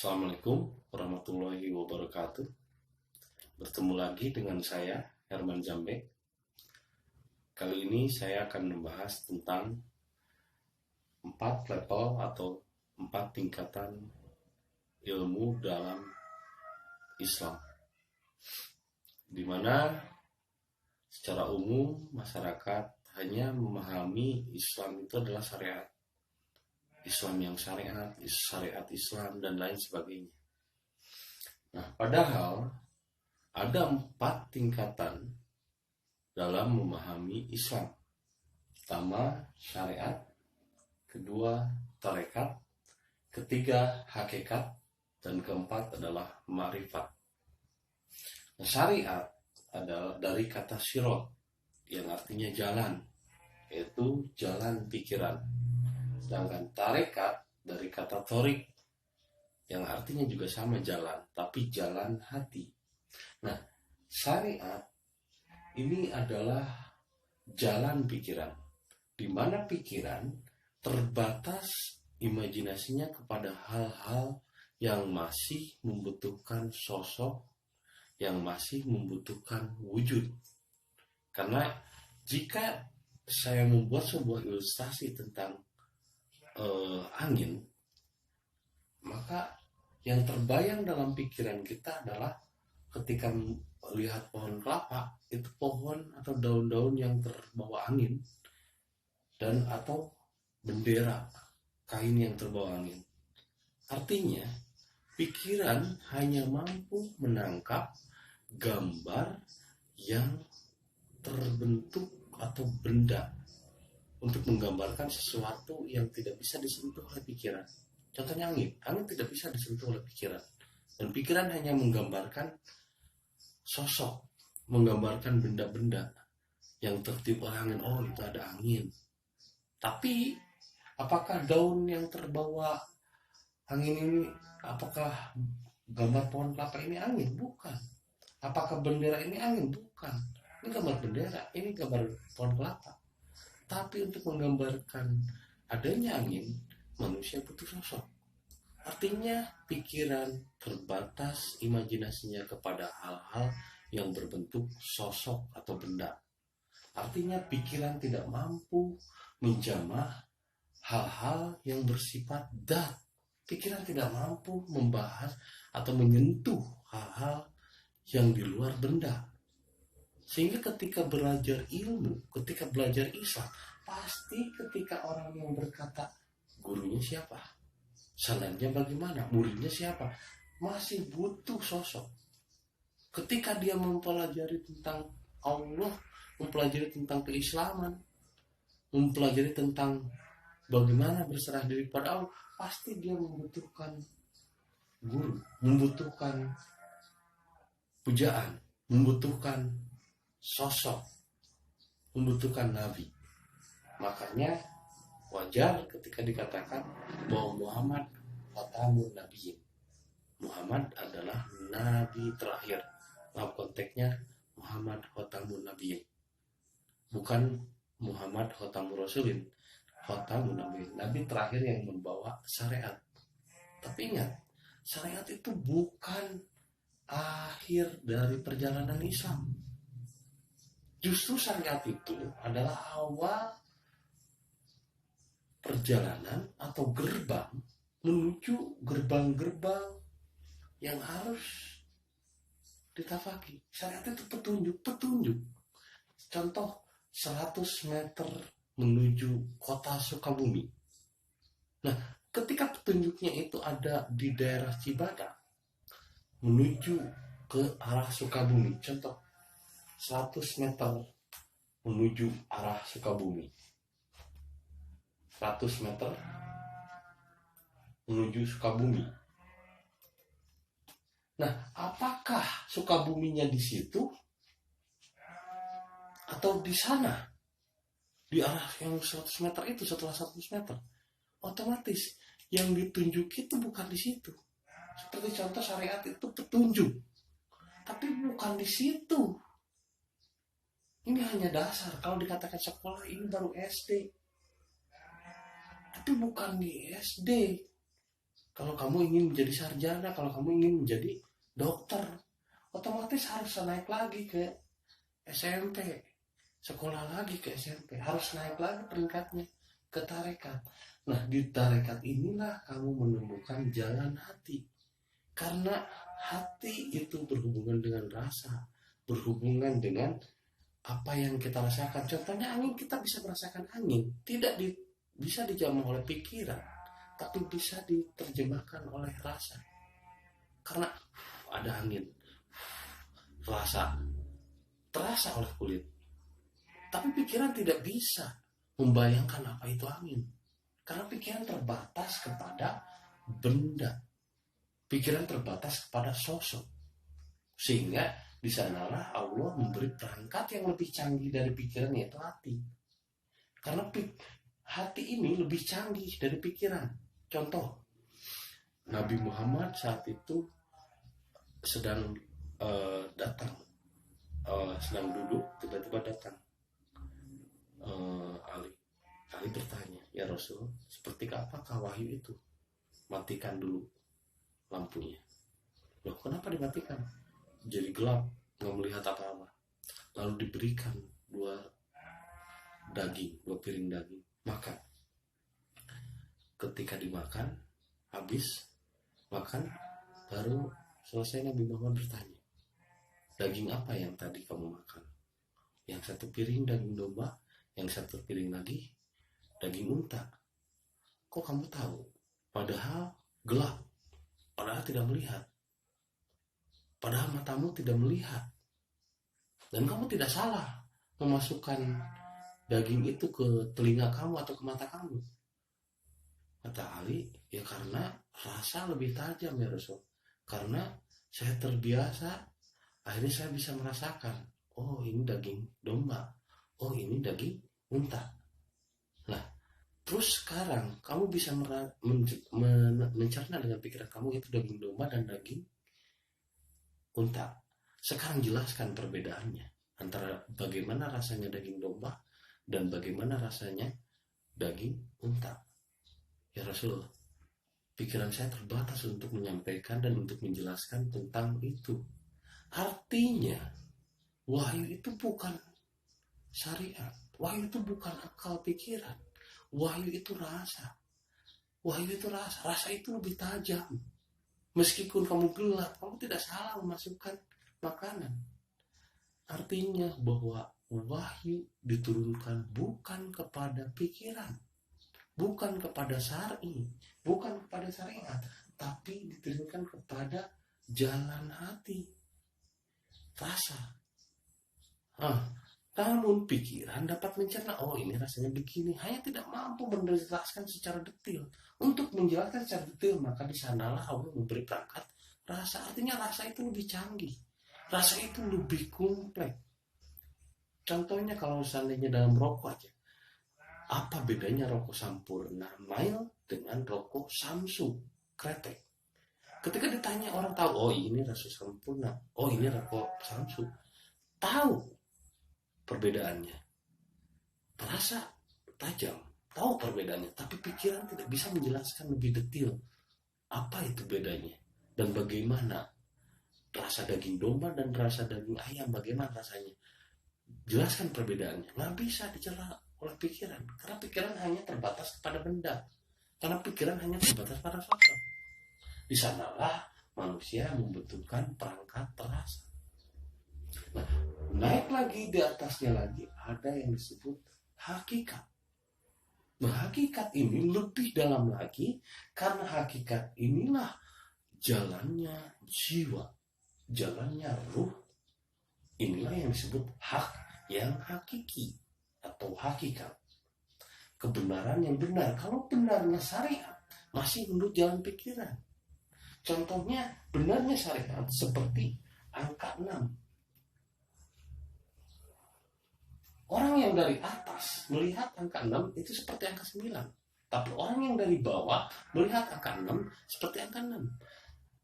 Assalamualaikum warahmatullahi wabarakatuh. Bertemu lagi dengan saya, Herman Jambe. Kali ini saya akan membahas tentang 4 level atau 4 tingkatan ilmu dalam Islam, di mana secara umum masyarakat hanya memahami Islam itu adalah syariat, Islam yang syariat Islam dan lain sebagainya. Nah, padahal ada 4 tingkatan dalam memahami Islam. Pertama, syariat. Kedua, tarekat. Ketiga, hakikat. Dan keempat adalah ma'rifat. Nah, syariat adalah dari kata sirot, yang artinya jalan, yaitu jalan pikiran. Sedangkan tarekat dari kata torik, yang artinya juga sama, jalan, tapi jalan hati. Nah, syariat ini adalah jalan pikiran, di mana pikiran terbatas imajinasinya kepada hal-hal yang masih membutuhkan sosok, yang masih membutuhkan wujud. Karena jika saya membuat sebuah ilustrasi tentang angin, maka yang terbayang dalam pikiran kita adalah ketika melihat pohon kelapa, itu pohon atau daun-daun yang terbawa angin, dan atau bendera kain yang terbawa angin. Artinya pikiran hanya mampu menangkap gambar yang terbentuk atau benda untuk menggambarkan sesuatu yang tidak bisa disentuh oleh pikiran. Contohnya angin tidak bisa disentuh oleh pikiran, dan pikiran hanya menggambarkan sosok, menggambarkan benda-benda yang tertiup oleh angin. Oh, itu ada angin. Tapi apakah daun yang terbawa angin ini, apakah gambar pohon kelapa ini angin? Bukan. Apakah bendera ini angin? Bukan. Ini gambar bendera, ini gambar pohon kelapa. Tapi untuk menggambarkan adanya angin, manusia butuh sosok. Artinya pikiran terbatas imajinasinya kepada hal-hal yang berbentuk sosok atau benda. Artinya pikiran tidak mampu menjamah hal-hal yang bersifat dat. Pikiran tidak mampu membahas atau menyentuh hal-hal yang di luar benda. Sehingga ketika belajar ilmu, ketika belajar Islam, pasti ketika orang yang berkata, gurunya siapa? Salahnya bagaimana? Muridnya siapa? Masih butuh sosok. Ketika dia mempelajari tentang Allah, mempelajari tentang keislaman, mempelajari tentang bagaimana berserah diri pada Allah, pasti dia membutuhkan guru, membutuhkan pujaan, membutuhkan sosok, membutuhkan nabi. Makanya wajar ketika dikatakan bahwa Muhammad khatamun nabiyyin. Muhammad adalah nabi terakhir. Dalam konteksnya Muhammad khatamun nabiyyin, bukan Muhammad khatamur rasulin. Khatamun nabiyyin, nabi terakhir yang membawa syariat. Tapi ingat, syariat itu bukan akhir dari perjalanan Islam. Justru syariat itu adalah awal perjalanan atau gerbang menuju gerbang-gerbang yang harus ditafaki. Syariat itu petunjuk. Contoh 100 meter menuju kota Sukabumi. Nah, ketika petunjuknya itu ada di daerah Cibadak menuju ke arah Sukabumi, contoh 100 meter menuju arah Sukabumi, 100 meter menuju Sukabumi. Nah, apakah Sukabuminya di situ atau di sana, di arah yang 100 meter itu? Setelah 100 meter otomatis yang ditunjuki itu bukan di situ. Seperti contoh syariat itu petunjuk, tapi bukan di situ. Ini hanya dasar. Kalau dikatakan sekolah, ini baru SD. Tapi bukan di SD. Kalau kamu ingin menjadi sarjana, kalau kamu ingin menjadi dokter, otomatis harus naik lagi ke SMP, sekolah lagi ke SMP, harus naik lagi peringkatnya ke tarekat. Nah, di tarekat inilah kamu menemukan jalan hati. Karena hati itu berhubungan dengan rasa, berhubungan dengan apa yang kita rasakan. Contohnya angin, kita bisa merasakan angin, tidak bisa dijamah oleh pikiran, tapi bisa diterjemahkan oleh rasa. Karena ada angin, rasa terasa oleh kulit, tapi pikiran tidak bisa membayangkan apa itu angin, karena pikiran terbatas kepada benda, pikiran terbatas kepada sosok. Sehingga di sanalah Allah memberi perangkat yang lebih canggih dari pikiran, yaitu hati. Karena hati ini lebih canggih dari pikiran. Contoh, Nabi Muhammad saat itu sedang sedang duduk, tiba-tiba datang Ali. Ali bertanya, ya Rasul, seperti apakah wahyu itu? Matikan dulu lampunya. Loh, kenapa dimatikan? Jadi gelap, nggak melihat apa-apa. Lalu diberikan dua piring daging, makan. Ketika dimakan, habis makan, baru selesai Nabi Muhammad bertanya, daging apa yang tadi kamu makan? Yang satu piring daging domba, yang satu piring lagi daging unta. Kok kamu tahu? Padahal gelap, padahal tidak melihat, padahal matamu tidak melihat, dan kamu tidak salah memasukkan daging itu ke telinga kamu atau ke mata kamu. Kata Ali, ya karena rasa lebih tajam ya Rasul. Karena saya terbiasa, akhirnya saya bisa merasakan, oh ini daging domba, oh ini daging unta. Nah, terus sekarang kamu bisa mencerna dengan pikiran kamu itu daging domba dan daging unta. Sekarang jelaskan perbedaannya antara bagaimana rasanya daging domba dan bagaimana rasanya daging unta. Ya Rasul, pikiran saya terbatas untuk menyampaikan dan untuk menjelaskan tentang itu. Artinya, wahyu itu bukan syariat, wahyu itu bukan akal pikiran, wahyu itu rasa. Wahyu itu rasa, rasa itu lebih tajam. Meskipun kamu gelap, kamu tidak salah memasukkan makanan. Artinya bahwa wahyu diturunkan bukan kepada pikiran, bukan kepada syar'i, bukan kepada syariat, tapi diturunkan kepada jalan hati, rasa. Namun pikiran dapat mencerna, oh ini rasanya begini, hanya tidak mampu menjelaskan secara detail. Untuk menjelaskan secara detail, maka di sanalah Allah memberi perangkat rasa. Artinya rasa itu lebih canggih, rasa itu lebih kompleks. Contohnya kalau seandainya dalam rokok aja, apa bedanya rokok Sampurna Mild dengan rokok Samsu Kretek? Ketika ditanya orang tahu, oh ini rasa Sampurna, oh ini rokok Samsu, tahu perbedaannya, terasa tajam, tahu perbedaannya, tapi pikiran tidak bisa menjelaskan lebih detail apa itu bedanya dan bagaimana rasa daging domba dan rasa daging ayam, bagaimana rasanya. Jelaskan perbedaannya, nggak bisa dijelaskan oleh pikiran, karena pikiran hanya terbatas kepada benda, karena pikiran hanya terbatas pada sosok. Di sanalah manusia membutuhkan perangkat terasa. Nah, naik lagi di atasnya lagi ada yang disebut hakikat. Nah, hakikat ini lebih dalam lagi, karena hakikat inilah jalannya jiwa, jalannya ruh. Inilah yang disebut hak yang hakiki atau hakikat, kebenaran yang benar. Kalau benarnya syariat masih menurut jalan pikiran. Contohnya benarnya syariat seperti angka 6. Orang yang dari atas melihat angka 6 itu seperti angka 9. Tapi orang yang dari bawah melihat angka 6 seperti angka 6.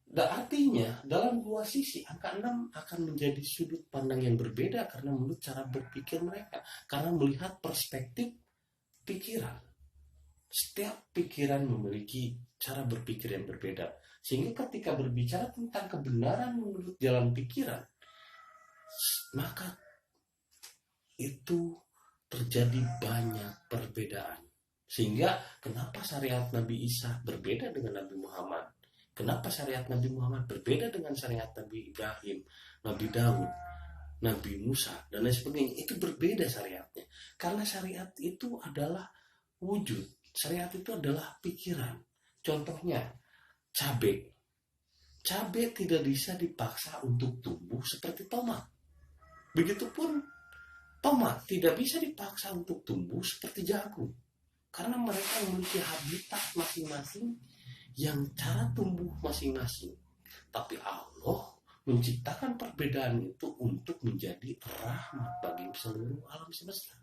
Dan artinya dalam dua sisi angka 6 akan menjadi sudut pandang yang berbeda karena menurut cara berpikir mereka, karena melihat perspektif pikiran. Setiap pikiran memiliki cara berpikir yang berbeda. Sehingga ketika berbicara tentang kebenaran menurut jalan pikiran, maka itu terjadi banyak perbedaan. Sehingga kenapa syariat Nabi Isa berbeda dengan Nabi Muhammad? Kenapa syariat Nabi Muhammad berbeda dengan syariat Nabi Ibrahim, Nabi Daud, Nabi Musa, dan lain sebagainya? Itu berbeda syariatnya. Karena syariat itu adalah wujud. Syariat itu adalah pikiran. Contohnya, cabai. Cabai tidak bisa dipaksa untuk tumbuh seperti tomat. Begitupun tomat tidak bisa dipaksa untuk tumbuh seperti jagung. Karena mereka memiliki habitat masing-masing yang cara tumbuh masing-masing. Tapi Allah menciptakan perbedaan itu untuk menjadi rahmat bagi seluruh alam semesta.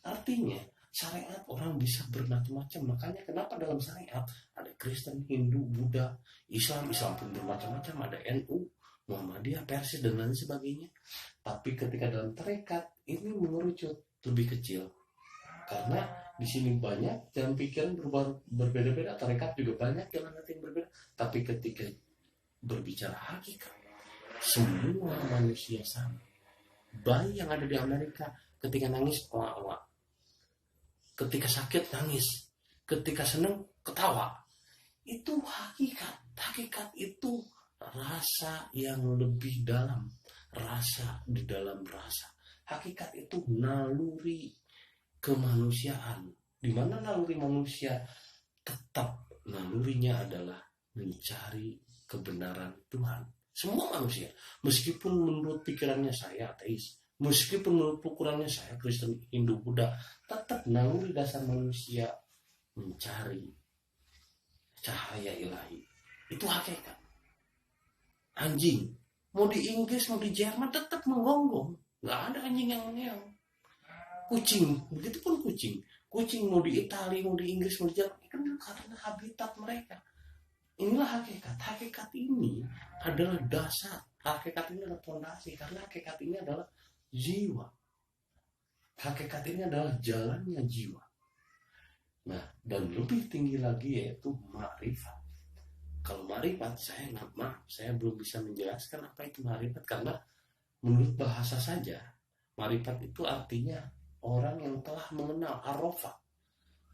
Artinya, syariat orang bisa bermacam-macam. Makanya kenapa dalam syariat ada Kristen, Hindu, Buddha, Islam pun bermacam-macam. Ada NU, Muhammadiyah, Persis, dan lain sebagainya. Tapi ketika dalam tarekat ini mengerucut lebih kecil. Karena di sini banyak jalan pikiran berbeda-beda, tarekat juga banyak jalan hati yang berbeda. Tapi ketika berbicara hakikat, semua manusia sama. Bayi yang ada di Amerika ketika nangis oak-oak, ketika sakit nangis, ketika senang ketawa. Itu hakikat. Hakikat itu rasa yang lebih dalam, rasa di dalam rasa. Hakikat itu naluri kemanusiaan, di mana naluri manusia tetap nalurinya adalah mencari kebenaran Tuhan. Semua manusia, meskipun menurut pikirannya saya ateis, meskipun menurut ukurannya saya Kristen, Hindu, Buddha, tetap naluri dasar manusia mencari cahaya ilahi. Itu hakikat. Anjing, mau di Inggris, mau di Jerman tetap menggonggong. Nggak ada anjing yang meong. Kucing, begitu pun kucing. Kucing mau di Italia, mau di Inggris, mau di Jerman, kan karena habitat mereka. Inilah hakikat. Hakikat ini adalah dasar. Hakikat ini adalah fondasi. Karena hakikat ini adalah jiwa. Hakikat ini adalah jalannya jiwa. Nah, dan lebih tinggi lagi yaitu ma'rifat. Kalau ma'rifat, saya belum bisa menjelaskan apa itu ma'rifat. Karena menurut bahasa saja, ma'rifat itu artinya orang yang telah mengenal, arafah.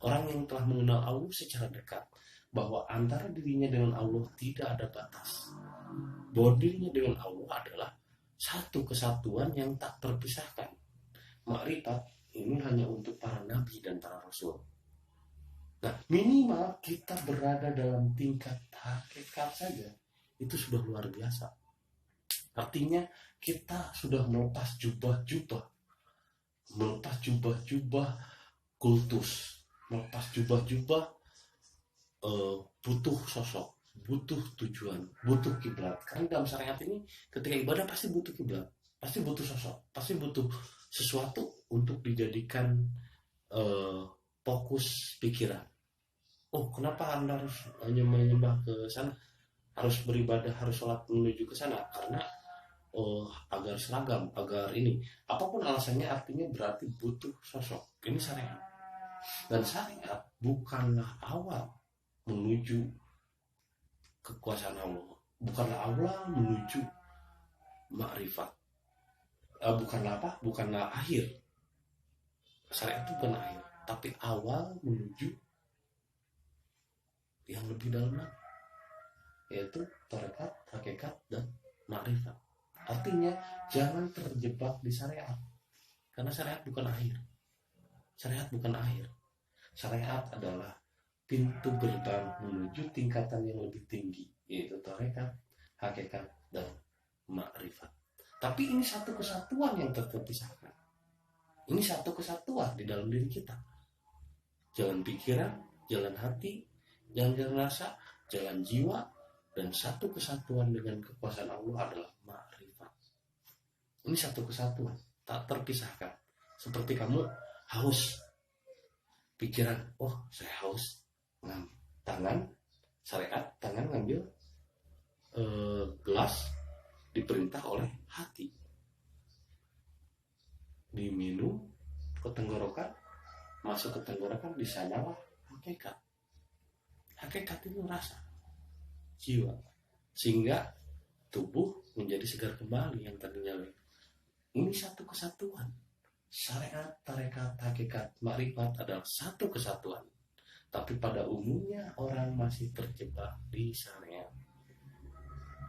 Orang yang telah mengenal Allah secara dekat. Bahwa antara dirinya dengan Allah tidak ada batas. Bahwa dirinya dengan Allah adalah satu kesatuan yang tak terpisahkan. Makrifat ini hanya untuk para nabi dan para rasul. Nah, minimal kita berada dalam tingkat hakikat saja, itu sudah luar biasa. Artinya kita sudah melepas jubah-jubah, melepas jubah-jubah kultus, melepas jubah-jubah butuh sosok, butuh tujuan, butuh kiblat. Karena dalam syariat ini ketika ibadah pasti butuh kiblat, pasti butuh sosok, pasti butuh sesuatu untuk dijadikan fokus pikiran. Oh, kenapa Anda harus hanya menyembah ke sana? Harus beribadah, harus sholat menuju ke sana? Karena agar seragam, agar ini. Apapun alasannya, artinya berarti butuh sosok. Ini syariat. Dan syariat bukanlah awal menuju kekuasaan Allah, bukanlah awal menuju makrifat, bukanlah akhir. Syariat itu bukan akhir, tapi awal menuju yang lebih dalam lagi, yaitu tarekat, hakikat, dan makrifat. Artinya jangan terjebak di syariat, karena syariat bukan akhir. Syariat bukan akhir. Syariat adalah pintu gerbang menuju tingkatan yang lebih tinggi, yaitu tarekat, hakikat, dan makrifat. Tapi ini satu kesatuan yang terpisahkan. Ini satu kesatuan di dalam diri kita. Jalan pikiran, jalan hati, jalan rasa, jalan jiwa, dan satu kesatuan dengan kekuasaan Allah adalah makrifat. Ini satu kesatuan, tak terpisahkan. Seperti kamu haus, pikiran, oh saya haus, tangan syariat, tangan ngambil gelas, diperintah oleh hati, diminum ke tenggorokan, masuk ke tenggorokan, di sanalah hakikat. Hakikat itu rasa, jiwa, sehingga tubuh menjadi segar kembali yang tadinya lain. Ini satu kesatuan. Syariat, tarekat, hakikat, makrifat adalah satu kesatuan. Tapi pada umumnya orang masih terjebak di syariat.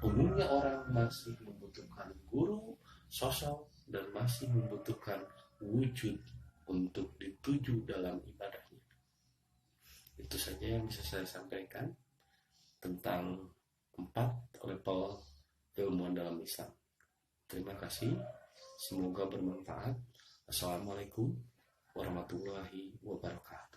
Umumnya orang masih membutuhkan guru, sosok, dan masih membutuhkan wujud untuk dituju dalam ibadahnya. Itu saja yang bisa saya sampaikan tentang 4 level keilmuan dalam Islam. Terima kasih, semoga bermanfaat. Assalamualaikum warahmatullahi wabarakatuh.